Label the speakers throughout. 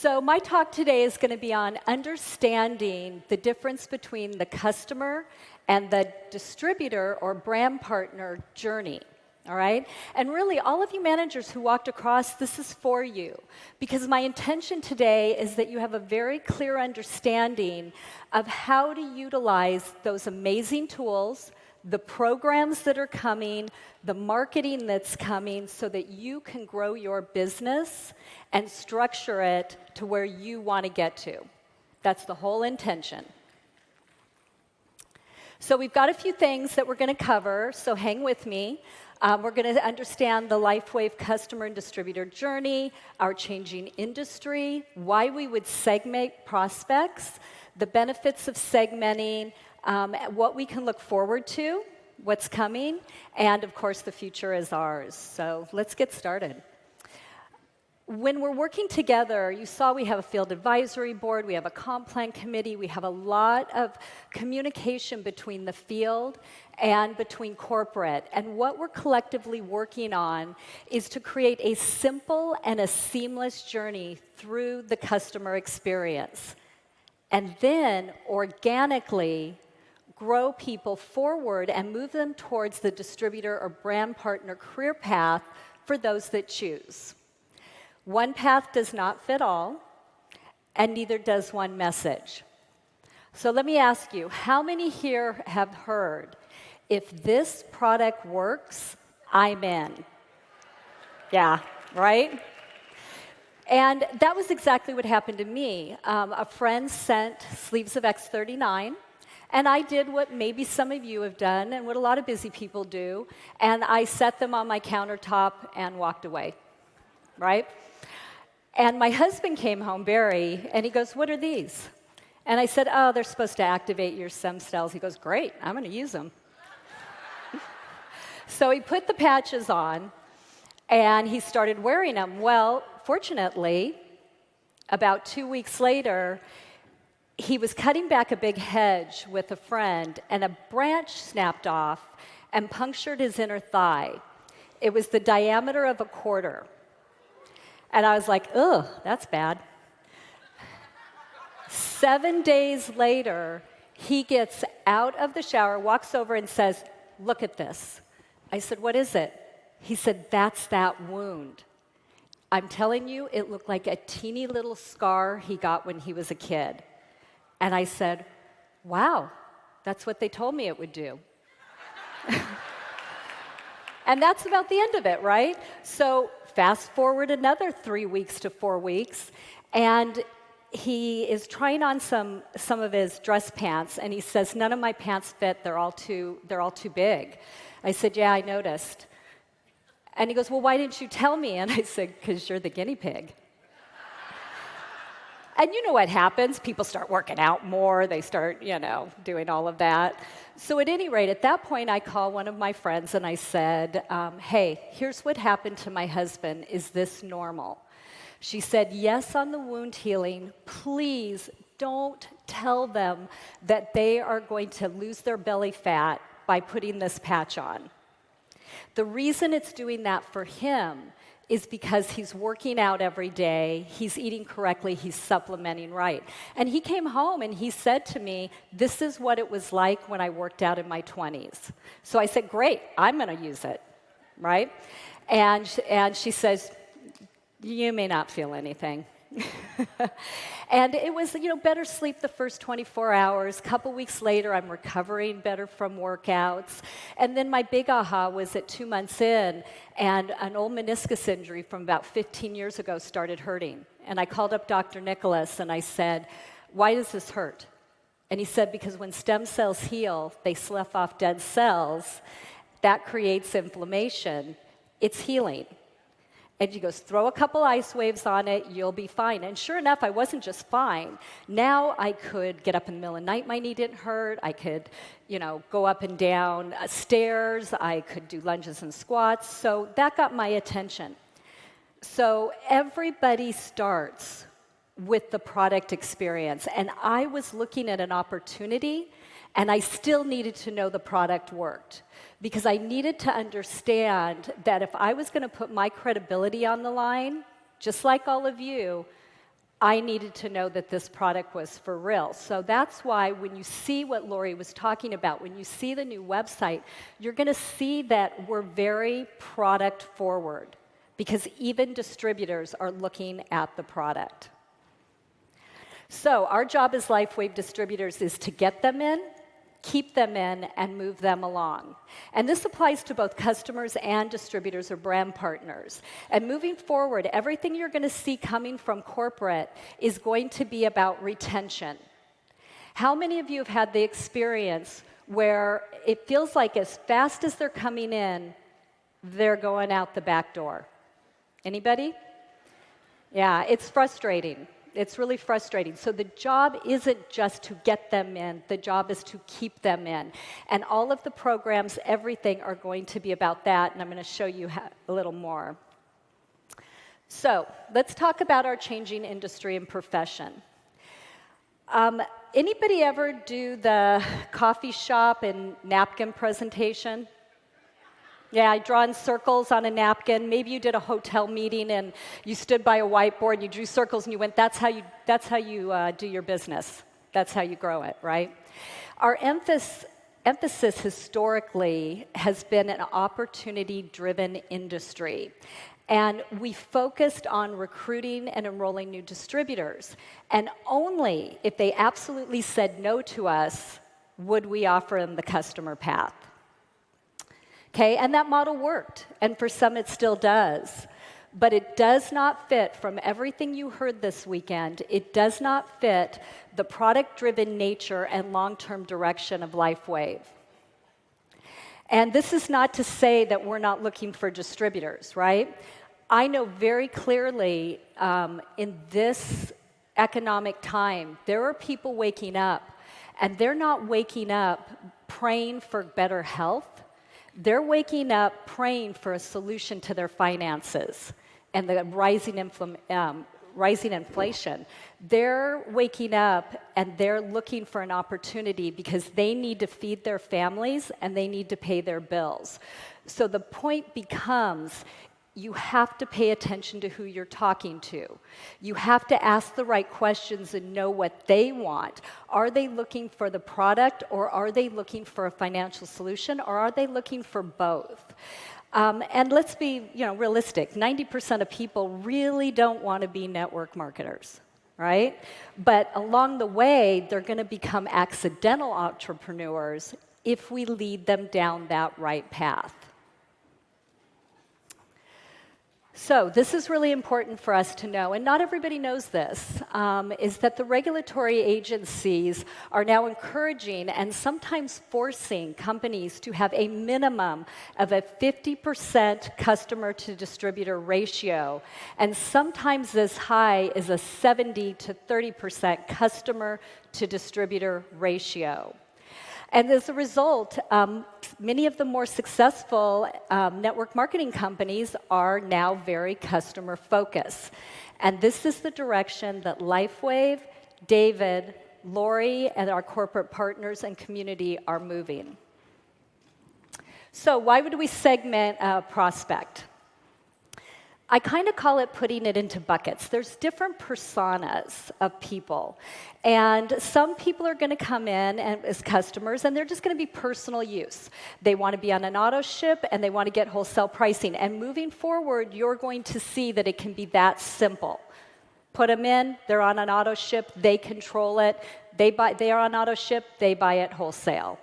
Speaker 1: So my talk today is going to be on understanding the difference between the customer and the distributor or brand partner journey. All right? And really, all of you managers who walked across, this is for you. Because my intention today is that you have a very clear understanding of how to utilize those amazing tools, the programs that are coming, the marketing that's coming, so that you can grow your business and structure it to where you want to get to. That's the whole intention. So we've got a few things that we're going to cover, so hang with me. We're going to understand the LifeWave customer and distributor journey, our changing industry, why we would segment prospects, the benefits of segmenting, what we can look forward to, what's coming, and of course the future is ours. So let's get started. When we're working together, you saw we have a field advisory board, we have a comp plan committee, we have a lot of communication between the field and between corporate. And what we're collectively working on is to create a simple and a seamless journey through the customer experience. And then organically grow people forward and move them towards the distributor or brand partner career path for those that choose. One path does not fit all, and neither does one message. So let me ask you, how many here have heard, if this product works, I'm in? Yeah, right? And that was exactly what happened to me. A friend sent sleeves of X39, and I did what maybe some of you have done and what a lot of busy people do, and I set them on my countertop and walked away, right? And my husband came home, Barry, and he goes, "What are these?" And I said, "Oh, they're supposed to activate your stem cells." He goes, "Great, I'm going to use them." So he put the patches on, and he started wearing them. Well, fortunately, about 2 weeks later, he was cutting back a big hedge with a friend, and a branch snapped off and punctured his inner thigh. It was the diameter of a quarter. And I was like, ugh, that's bad. 7 days later, he gets out of the shower, walks over and says, "Look at this." I said, "What is it?" He said, "That's that wound. I'm telling you, it looked like a teeny little scar he got when he was a kid." And I said, "Wow, that's what they told me it would do." And that's about the end of it, right? So fast forward another 3 weeks to 4 weeks, and he is trying on some of his dress pants, and he says, "None of my pants fit. They're all too big." I said, "Yeah, I noticed." And he goes, "Well, why didn't you tell me?" And I said, "'Cause you're the guinea pig." And you know what happens. People start working out more. They start, doing all of that. So at any rate, at that point, I called one of my friends and I said, "Hey, here's what happened to my husband. Is this normal?" She said, "Yes, on the wound healing. Please don't tell them that they are going to lose their belly fat by putting this patch on. The reason it's doing that for him is because he's working out every day, he's eating correctly, he's supplementing right." And he came home and he said to me, "This is what it was like when I worked out in my 20s. So I said, "Great, I'm going to use it," right? And she says, "You may not feel anything." And it was, better sleep the first 24 hours. A couple weeks later, I'm recovering better from workouts. And then my big aha was at 2 months in, and an old meniscus injury from about 15 years ago started hurting. And I called up Dr. Nicholas, and I said, "Why does this hurt?" And he said, "Because when stem cells heal, they slough off dead cells. That creates inflammation. It's healing." And he goes, "Throw a couple ice waves on it, you'll be fine." And sure enough, I wasn't just fine. Now I could get up in the middle of the night, my knee didn't hurt. I could, go up and down stairs. I could do lunges and squats. So that got my attention. So everybody starts with the product experience. And I was looking at an opportunity, and I still needed to know the product worked. Because I needed to understand that if I was going to put my credibility on the line, just like all of you, I needed to know that this product was for real. So that's why when you see what Lori was talking about, when you see the new website, you're going to see that we're very product forward because even distributors are looking at the product. So our job as LifeWave distributors is to get them in, keep them in, and move them along. And this applies to both customers and distributors or brand partners. And moving forward, everything you're going to see coming from corporate is going to be about retention. How many of you have had the experience where it feels like as fast as they're coming in, they're going out the back door? Anybody? Yeah, it's frustrating. It's really frustrating. So the job isn't just to get them in, the job is to keep them in. And all of the programs, everything are going to be about that, and I'm going to show you a little more. So let's talk about our changing industry and profession. Anybody ever do the coffee shop and napkin presentation? Yeah, I draw in circles on a napkin. Maybe you did a hotel meeting and you stood by a whiteboard and you drew circles and you went, that's how you do your business. That's how you grow it, right? Our emphasis historically has been an opportunity-driven industry. And we focused on recruiting and enrolling new distributors. And only if they absolutely said no to us would we offer them the customer path. Okay, and that model worked, and for some it still does. But it does not fit, from everything you heard this weekend, it does not fit the product-driven nature and long-term direction of LifeWave. And this is not to say that we're not looking for distributors, right? I know very clearly in this economic time, there are people waking up, and they're not waking up praying for better health. They're waking up praying for a solution to their finances and the rising inflation. They're waking up and they're looking for an opportunity because they need to feed their families and they need to pay their bills. So the point becomes, you have to pay attention to who you're talking to. You have to ask the right questions and know what they want. Are they looking for the product, or are they looking for a financial solution, or are they looking for both? And let's be, realistic. 90% of people really don't want to be network marketers, right? But along the way, they're going to become accidental entrepreneurs if we lead them down that right path. So this is really important for us to know, and not everybody knows this, is that the regulatory agencies are now encouraging and sometimes forcing companies to have a minimum of a 50% customer-to-distributor ratio, and sometimes as high as a 70 to 30% customer-to-distributor ratio. And as a result, many of the more successful network marketing companies are now very customer-focused. And this is the direction that LifeWave, David, Lori, and our corporate partners and community are moving. So why would we segment a prospect? I kind of call it putting it into buckets. There's different personas of people. And some people are going to come in as customers, and they're just going to be personal use. They want to be on an auto ship, and they want to get wholesale pricing. And moving forward, you're going to see that it can be that simple. Put them in, they're on an auto ship, they control it. They are on auto ship, they buy it wholesale.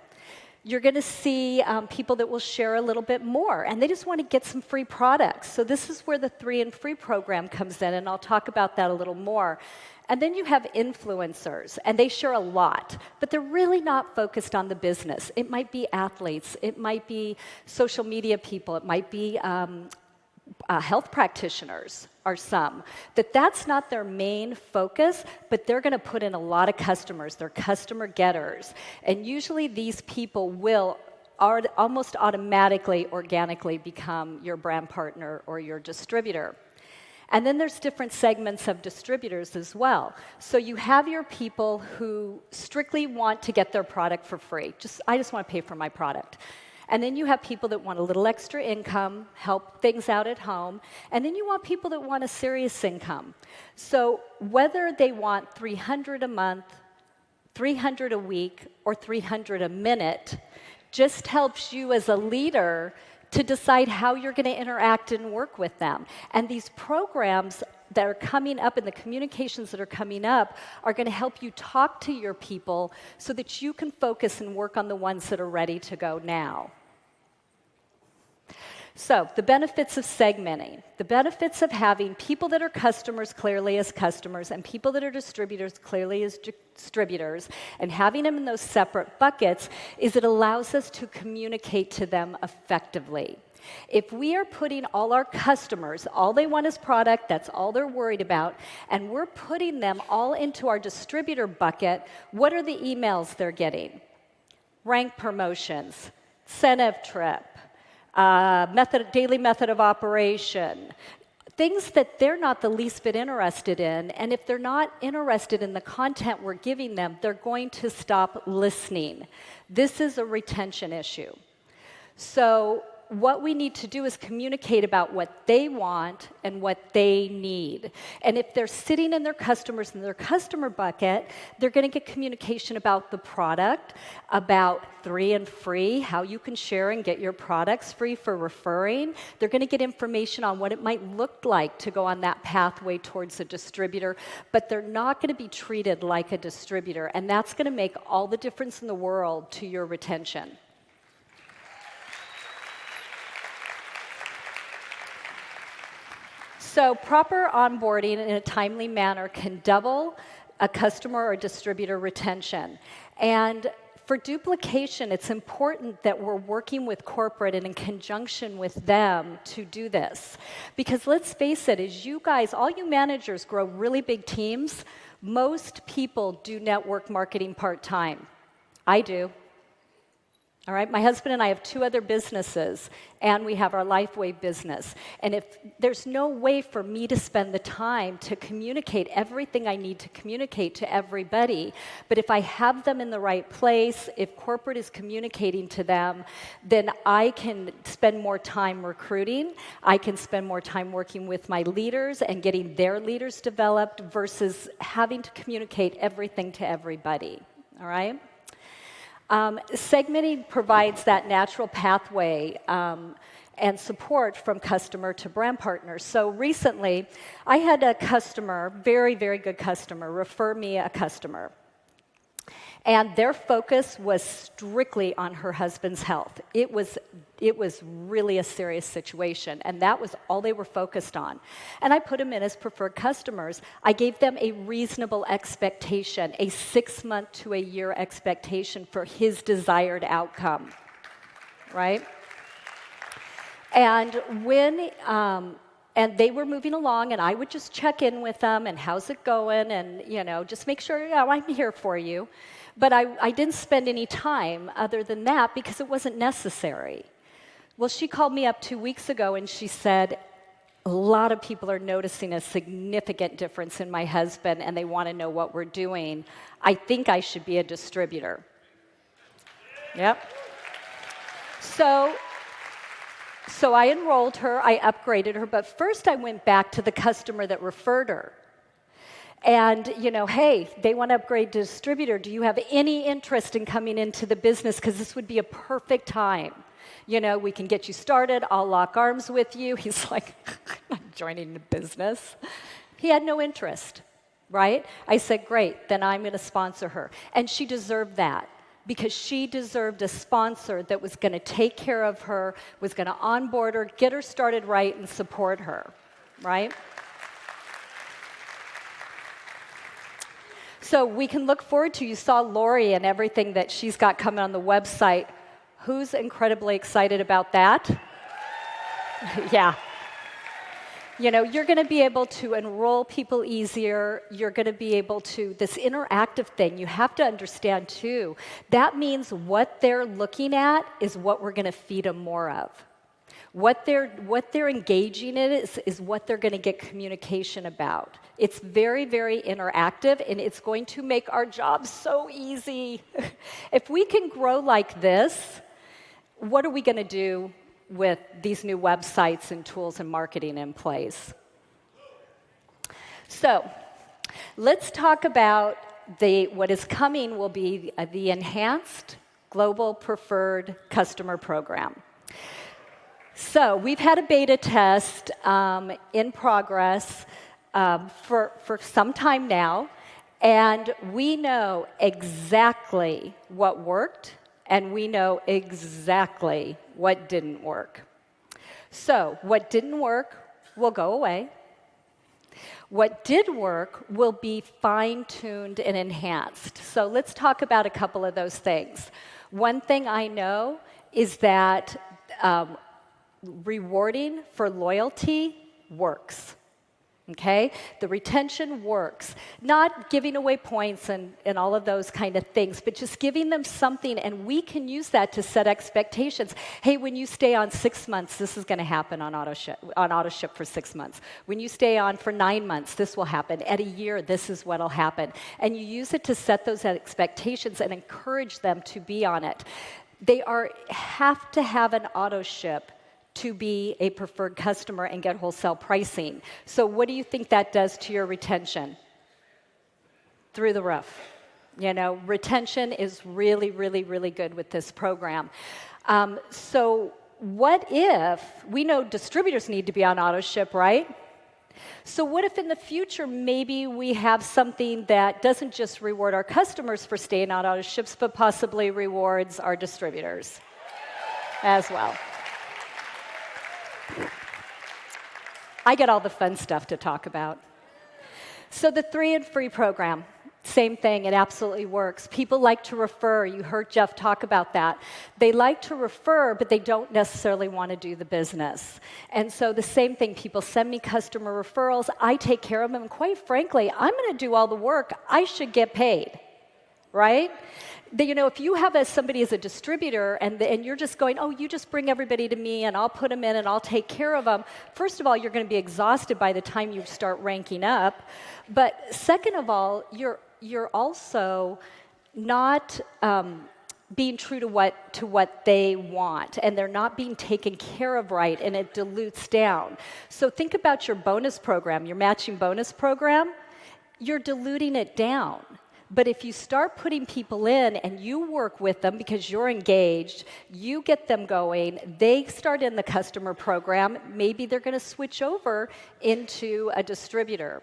Speaker 1: You're going to see people that will share a little bit more, and they just want to get some free products. So this is where the 3 and Free program comes in, and I'll talk about that a little more. And then you have influencers, and they share a lot, but they're really not focused on the business. It might be athletes, it might be social media people, it might be health practitioners are some. That's not their main focus, but they're going to put in a lot of customers. They're customer getters. And usually these people will almost automatically, organically become your brand partner or your distributor. And then there's different segments of distributors as well. So you have your people who strictly want to get their product for free. I just want to pay for my product. And then you have people that want a little extra income, help things out at home. And then you want people that want a serious income. So whether they want $300 a month, $300 a week, or $300 a minute, just helps you as a leader to decide how you're going to interact and work with them. And these programs that are coming up and the communications that are coming up are going to help you talk to your people so that you can focus and work on the ones that are ready to go now. So, the benefits of segmenting. The benefits of having people that are customers clearly as customers and people that are distributors clearly as distributors, and having them in those separate buckets is it allows us to communicate to them effectively. If we are putting all our customers, all they want is product, that's all they're worried about, and we're putting them all into our distributor bucket, what are the emails they're getting? Rank promotions, incentive trip, daily method of operation, things that they're not the least bit interested in, and if they're not interested in the content we're giving them, they're going to stop listening. This is a retention issue. So what we need to do is communicate about what they want and what they need. And if they're sitting in their customers in their customer bucket, they're going to get communication about the product, about 3 and free, how you can share and get your products free for referring. They're going to get information on what it might look like to go on that pathway towards a distributor, but they're not going to be treated like a distributor, and that's going to make all the difference in the world to your retention. So proper onboarding in a timely manner can double a customer or distributor retention. And for duplication, it's important that we're working with corporate and in conjunction with them to do this. Because let's face it, as you guys, all you managers grow really big teams, most people do network marketing part-time. I do. All right, my husband and I have 2 other businesses, and we have our LifeWave business. And if there's no way for me to spend the time to communicate everything I need to communicate to everybody, but if I have them in the right place, if corporate is communicating to them, then I can spend more time recruiting, I can spend more time working with my leaders and getting their leaders developed versus having to communicate everything to everybody, all right? Segmenting provides that natural pathway and support from customer to brand partners. So recently, I had a customer, very, very good customer, refer me a customer. And their focus was strictly on her husband's health. It was really a serious situation, and that was all they were focused on. And I put them in as preferred customers. I gave them a reasonable expectation, a 6-month to a year expectation for his desired outcome, right? And when and they were moving along, and I would just check in with them, and how's it going, and just make sure, I'm here for you. But I didn't spend any time other than that because it wasn't necessary. Well, she called me up 2 weeks ago, and she said, a lot of people are noticing a significant difference in my husband, and they want to know what we're doing. I think I should be a distributor. Yep. So I enrolled her, I upgraded her, but first I went back to the customer that referred her. And, hey, they want to upgrade to distributor. Do you have any interest in coming into the business? Because this would be a perfect time. We can get you started. I'll lock arms with you. He's like, I'm not joining the business. He had no interest, right? I said, great, then I'm going to sponsor her. And she deserved that because she deserved a sponsor that was going to take care of her, was going to onboard her, get her started right, and support her, right? So we can look forward to, you saw Lori and everything that she's got coming on the website. Who's incredibly excited about that? Yeah. You're going to be able to enroll people easier. You're going to be able to, this interactive thing, you have to understand too, that means what they're looking at is what we're going to feed them more of. What they're engaging in is what they're going to get communication about. It's very, very interactive, and it's going to make our job so easy. If we can grow like this, what are we going to do with these new websites and tools and marketing in place? So let's talk about what is coming will be the Enhanced Global Preferred Customer Program. So we've had a beta test in progress for some time now, and we know exactly what worked, and we know exactly what didn't work. So what didn't work will go away. What did work will be fine-tuned and enhanced. So let's talk about a couple of those things. One thing I know is that rewarding for loyalty works. Okay? The retention works. Not giving away points and all of those kind of things, but just giving them something, and we can use that to set expectations. Hey, when you stay on 6 months, this is going to happen on auto ship for 6 months. When you stay on for 9 months, this will happen. At a year, this is what will happen. And you use it to set those expectations and encourage them to be on it. They have to have an auto ship to be a preferred customer and get wholesale pricing. So what do you think that does to your retention? Through the roof. You know, retention is really, really, really good with this program. So what if, we know distributors need to be on auto ship, right? So what if in the future maybe we have something that doesn't just reward our customers for staying on auto ships, but possibly rewards our distributors as well? I get all the fun stuff to talk about. So the 3 and Free program, same thing, it absolutely works. People like to refer. You heard Jeff talk about that. They like to refer, but they don't necessarily want to do the business. And so the same thing, people send me customer referrals. I take care of them. And quite frankly, I'm going to do all the work. I should get paid, right? You know, if you have somebody as a distributor and you're just going, oh, you just bring everybody to me and I'll put them in and I'll take care of them, first of all, you're going to be exhausted by the time you start ranking up. But second of all, you're also not being true to what they want, and they're not being taken care of right, and it dilutes down. So think about your bonus program, your matching bonus program. You're diluting it down. But if you start putting people in and you work with them because you're engaged, you get them going, they start in the customer program, maybe they're going to switch over into a distributor.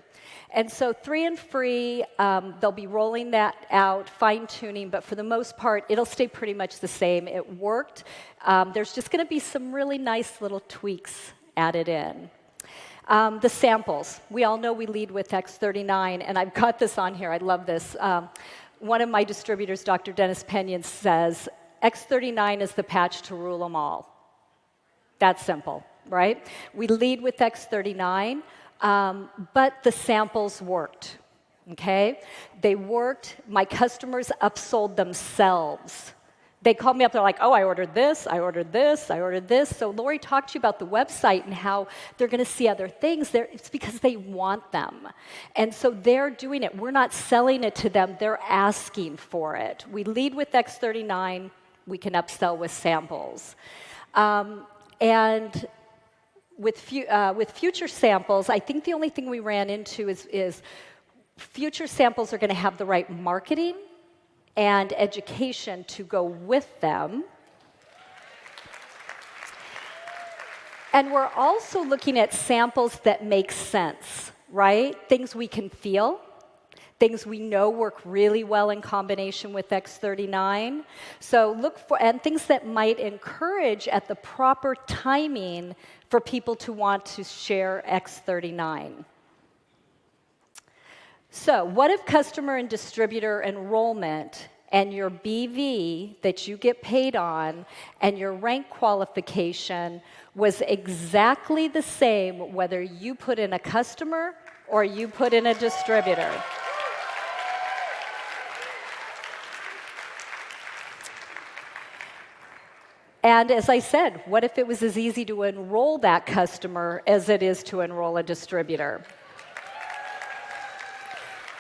Speaker 1: And so 3 and Free, they'll be rolling that out, fine-tuning, but for the most part, it'll stay pretty much the same. It worked. There's just going to be some really nice little tweaks added in. The samples. We all know we lead with X39, and I've got this on here. I love this. One of my distributors, Dr. Dennis Penyon, says, X39 is the patch to rule them all. That's simple, right? We lead with X39, but the samples worked, okay? They worked. My customers upsold themselves. They called me up, they're like, oh, I ordered this, I ordered this, I ordered this. So Lori talked to you about the website and how they're going to see other things. It's because they want them. And so they're doing it. We're not selling it to them. They're asking for it. We lead with X39. We can upsell with samples. And with future samples, I think the only thing we ran into is future samples are going to have the right marketing and education to go with them. And we're also looking at samples that make sense, right? Things we can feel, things we know work really well in combination with X39. So look for, and things that might encourage at the proper timing for people to want to share X39. So what if customer and distributor enrollment and your BV that you get paid on and your rank qualification was exactly the same whether you put in a customer or you put in a distributor? And as I said, what if it was as easy to enroll that customer as it is to enroll a distributor?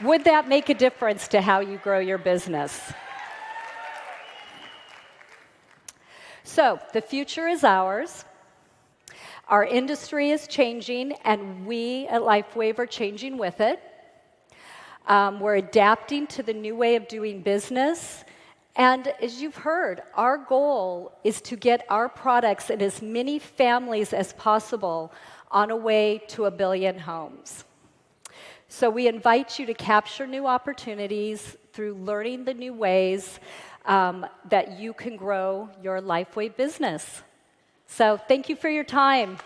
Speaker 1: Would that make a difference to how you grow your business? So the future is ours. Our industry is changing, and we at LifeWave are changing with it. We're adapting to the new way of doing business. And as you've heard, our goal is to get our products in as many families as possible on a way to 1 billion homes. So we invite you to capture new opportunities through learning the new ways that you can grow your LifeWave business. So thank you for your time.